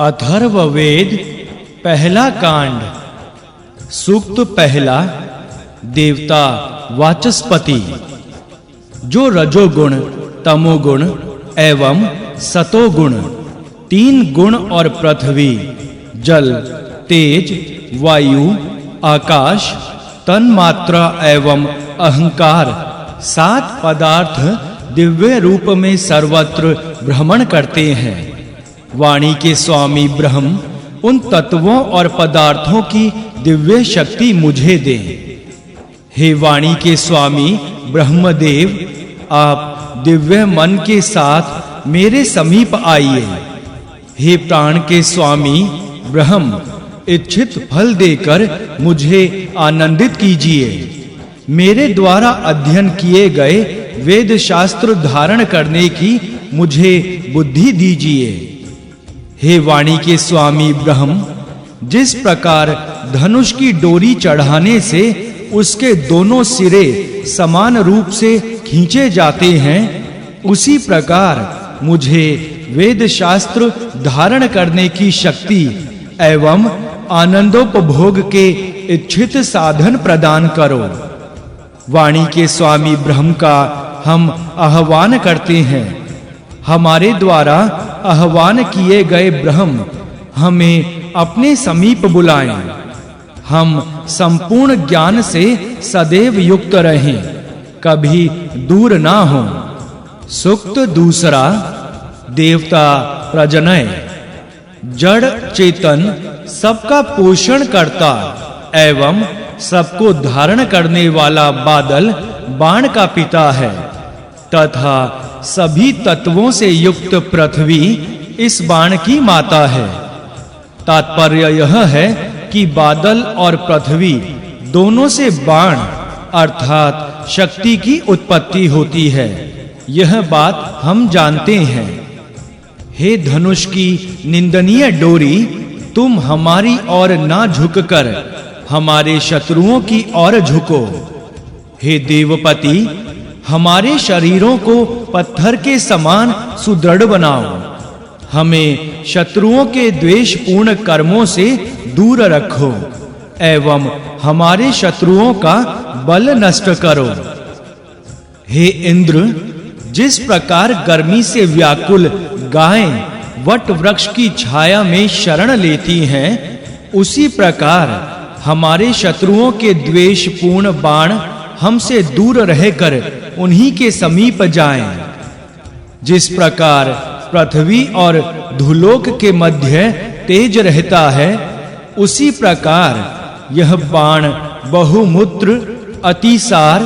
अथर्ववेद पहला कांड। सूक्त पहला। देवता वाचस्पति। जो रजोगुण, तमोगुण एवं सतोगुण, तीन गुण और पृथ्वी, जल, तेज, वायु, आकाश, तन्मात्रा एवं अहंकार, सात पदार्थ दिव्य रूप में सर्वत्र भ्रमण करते हैं। वाणी के स्वामी ब्रह्म उन तत्वों और पदार्थों की दिव्य शक्ति मुझे दें। हे वाणी के स्वामी ब्रह्मदेव, आप दिव्य मन के साथ मेरे समीप आइए। हे प्राण के स्वामी ब्रह्म, इच्छित फल देकर मुझे आनंदित कीजिए। मेरे द्वारा अध्ययन किए गए वेद शास्त्र धारण करने की मुझे बुद्धि दीजिए। हे वाणी के स्वामी ब्रह्म, जिस प्रकार धनुष की डोरी चढ़ाने से उसके दोनों सिरे समान रूप से खींचे जाते हैं, उसी प्रकार मुझे वेद शास्त्र धारण करने की शक्ति एवं आनंदोपभोग के इच्छित साधन प्रदान करो। वाणी के स्वामी ब्रह्म का हम आह्वान करते हैं। हमारे द्वारा आह्वान किए गए ब्रह्म हमें अपने समीप बुलाएं। हम संपूर्ण ज्ञान से सदैव युक्त रहें, कभी दूर ना हों। सूक्त दूसरा। देवता प्रजनय। जड़ चेतन सबका पोषण करता एवं सबको धारण करने वाला बादल बाण का पिता है, तथा सभी तत्वों से युक्त पृथ्वी इस बाण की माता है। तात्पर्य यह है कि बादल और पृथ्वी दोनों से बाण अर्थात शक्ति की उत्पत्ति होती है। यह बात हम जानते हैं। हे धनुष की निंदनीय डोरी, तुम हमारी ओर ना झुककर हमारे शत्रुओं की ओर झुको। हे देवपति, हमारे शरीरों को पत्थर के समान सुदृढ़ बनाओ। हमें शत्रुओं के द्वेषपूर्ण कर्मों से दूर रखो एवं हमारे शत्रुओं का बल नष्ट करो। हे इंद्र, जिस प्रकार गर्मी से व्याकुल गायें वट वृक्ष की छाया में शरण लेती हैं, उसी प्रकार हमारे शत्रुओं के द्वेषपूर्ण बाण हमसे दूर रहकर उन्हीं के समीप जाएं। जिस प्रकार पृथ्वी और धुलोक के मध्य तेज रहता है, उसी प्रकार यह बाण बहुमूत्र, अतिसार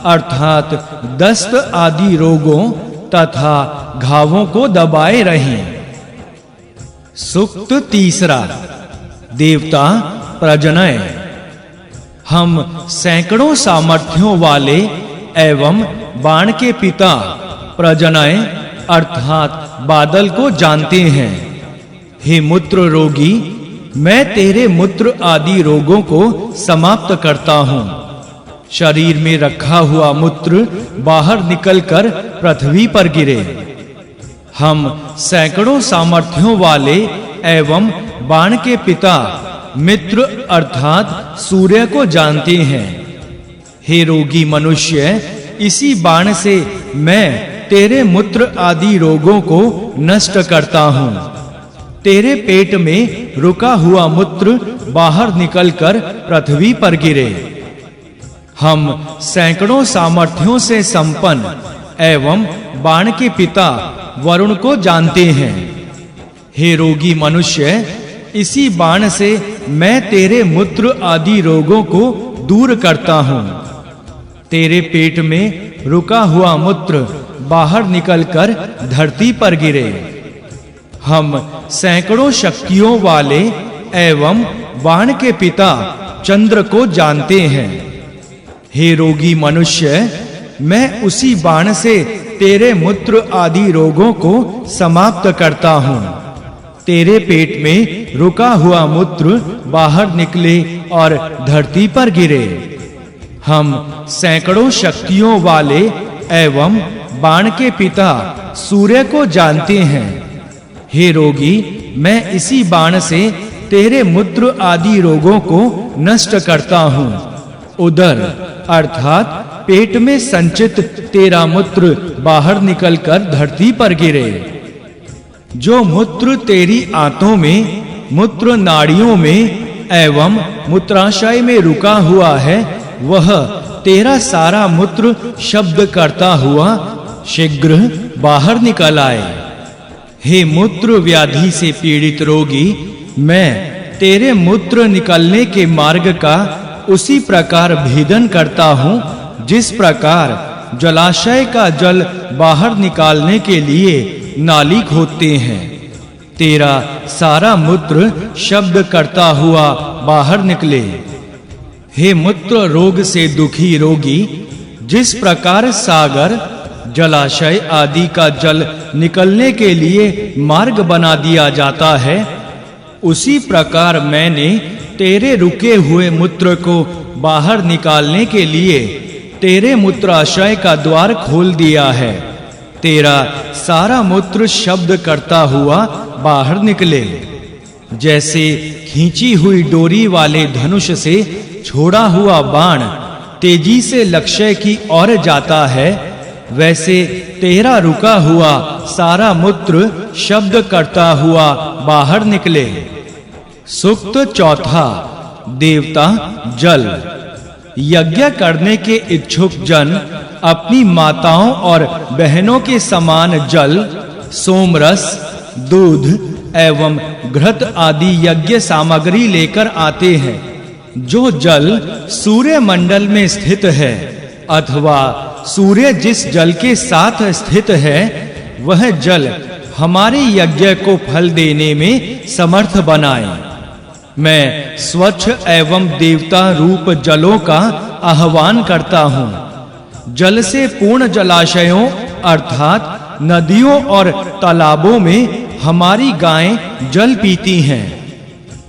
अर्थात दस्त आदि रोगों तथा घावों को दबाए रहें। सूक्त तीसरा। देवता प्रजनय। हम सैकड़ों सामर्थ्यों वाले एवं बाण के पिता प्रजनय अर्थात बादल को जानते हैं। हे मूत्र रोगी, मैं तेरे मूत्र आदि रोगों को समाप्त करता हूँ। शरीर में रखा हुआ मूत्र बाहर निकलकर पृथ्वी पर गिरे। हम सैकड़ों सामर्थ्यों वाले एवं बाण के पिता मित्र अर्थात सूर्य को जानते हैं। हे रोगी मनुष्य, इसी बाण से मैं तेरे मूत्र आदि रोगों को नष्ट करता हूँ। तेरे पेट में रुका हुआ मूत्र बाहर निकलकर पृथ्वी पर गिरे। हम सैकड़ों सामर्थ्यों से संपन्न एवं बाण के पिता वरुण को जानते हैं। हे रोगी मनुष्य, इसी बाण से मैं तेरे मूत्र आदि रोगों को दूर करता हूँ। तेरे पेट में रुका हुआ मूत्र बाहर निकलकर धरती पर गिरे। हम सैकड़ों शक्तियों वाले एवं बाण के पिता चंद्र को जानते हैं। हे रोगी मनुष्य, मैं उसी बाण से तेरे मूत्र आदि रोगों को समाप्त करता हूँ। तेरे पेट में रुका हुआ मूत्र बाहर निकले और धरती पर गिरे। हम सैकड़ों शक्तियों वाले एवं बाण के पिता सूर्य को जानते हैं। हे रोगी, मैं इसी बाण से तेरे मूत्र आदि रोगों को नष्ट करता हूँ। उदर अर्थात पेट में संचित तेरा मूत्र बाहर निकलकर धरती पर गिरे। जो मूत्र तेरी आंतों में, मूत्र नाड़ियों में एवं मूत्राशय में रुका हुआ है, वह तेरा सारा मूत्र शब्द करता हुआ शीघ्र बाहर निकल आए। हे मूत्र व्याधि से पीड़ित रोगी, मैं तेरे मूत्र निकलने के मार्ग का उसी प्रकार भेदन करता हूँ जिस प्रकार जलाशय का जल बाहर निकालने के लिए नाली खोदते हैं। तेरा सारा मूत्र शब्द करता हुआ बाहर निकले। हे मूत्र रोग से दुखी रोगी, जिस प्रकार सागर, जलाशय आदि का जल निकलने के लिए मार्ग बना दिया जाता है, उसी प्रकार मैंने तेरे रुके हुए मूत्र को बाहर निकालने के लिए तेरे मूत्राशय का द्वार खोल दिया है। तेरा सारा मूत्र शब्द करता हुआ बाहर निकले। जैसे खींची हुई डोरी वाले धनुष से छोड़ा हुआ बाण तेजी से लक्ष्य की ओर जाता है, वैसे तेरा रुका हुआ सारा मूत्र शब्द करता हुआ बाहर निकले। सूक्त चौथा, देवता जल। यज्ञ करने के इच्छुक जन अपनी माताओं और बहनों के समान जल, सोमरस, दूध एवं घृत आदि यज्ञ सामग्री लेकर आते हैं। जो जल सूर्य मंडल में स्थित है अथवा सूर्य जिस जल के साथ स्थित है, वह जल हमारे यज्ञ को फल देने में समर्थ बनाए। मैं स्वच्छ एवं देवता रूप जलों का आह्वान करता हूँ। जल से पूर्ण जलाशयों अर्थात नदियों और तालाबों में हमारी गायें जल पीती हैं।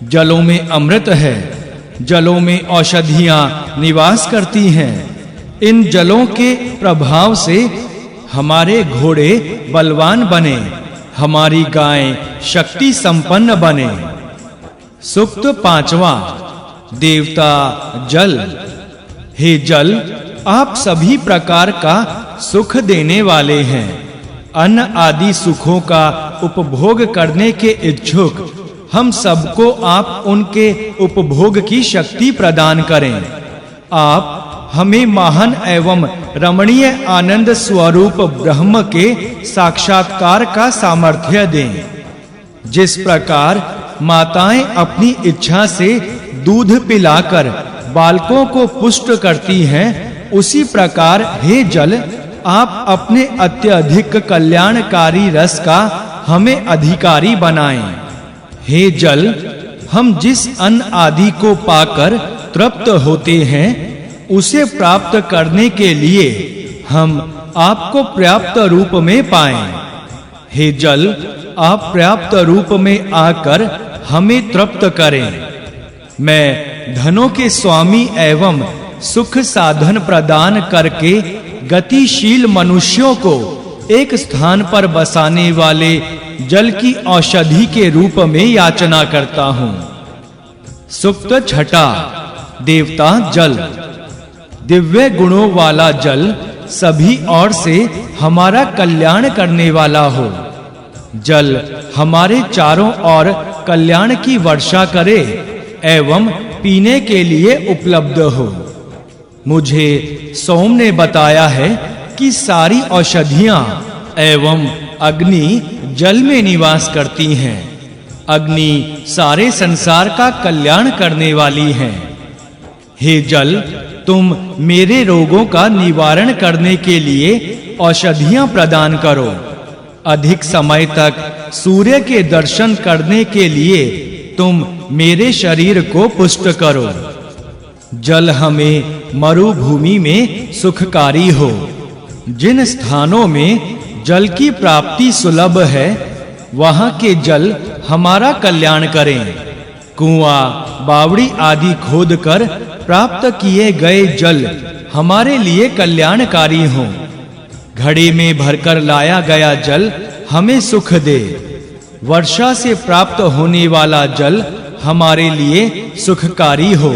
जलों में अमृत है, जलों में औषधियां निवास करती हैं। इन जलों के प्रभाव से हमारे घोड़े बलवान बने, हमारी गायें शक्ति संपन्न बने। सूक्त पांचवा, देवता जल। हे जल, आप सभी प्रकार का सुख देने वाले हैं। अन्न आदि सुखों का उपभोग करने के इच्छुक हम सबको आप उनके उपभोग की शक्ति प्रदान करें। आप हमें महान एवं रमणीय आनंद स्वरूप ब्रह्म के साक्षात्कार का सामर्थ्य दें। जिस प्रकार माताएं अपनी इच्छा से दूध पिलाकर बालकों को पुष्ट करती हैं, उसी प्रकार हे जल, आप अपने अत्यधिक कल्याणकारी रस का हमें अधिकारी बनाएं। हे जल, हम जिस अन्न आदि को पाकर तृप्त होते हैं, उसे प्राप्त करने के लिए हम आपको पर्याप्त रूप में पाएं। हे जल, आप पर्याप्त रूप में आकर हमें तृप्त करें। मैं धनों के स्वामी एवं सुख साधन प्रदान करके गतिशील मनुष्यों को एक स्थान पर बसाने वाले जल की औषधि के रूप में याचना करता हूँ। सूक्त छठा, देवता जल। दिव्य गुणों वाला जल सभी ओर से हमारा कल्याण करने वाला हो। जल हमारे चारों ओर कल्याण की वर्षा करे एवं पीने के लिए उपलब्ध हो। मुझे सोम ने बताया है कि सारी औषधियां एवं अग्नि जल में निवास करती हैं। अग्नि सारे संसार का कल्याण करने वाली है। हे जल, तुम मेरे रोगों का निवारण करने के लिए औषधियां प्रदान करो। अधिक समय तक सूर्य के दर्शन करने के लिए तुम मेरे शरीर को पुष्ट करो। जल हमें मरुभूमि में सुखकारी हो। जिन स्थानों में जल की प्राप्ति सुलभ है, वहां के जल हमारा कल्याण करें। कुआं, बावड़ी आदि खोदकर प्राप्त किए गए जल हमारे लिए कल्याणकारी हों। घड़े में भरकर लाया गया जल हमें सुख दे। वर्षा से प्राप्त होने वाला जल हमारे लिए सुखकारी हो।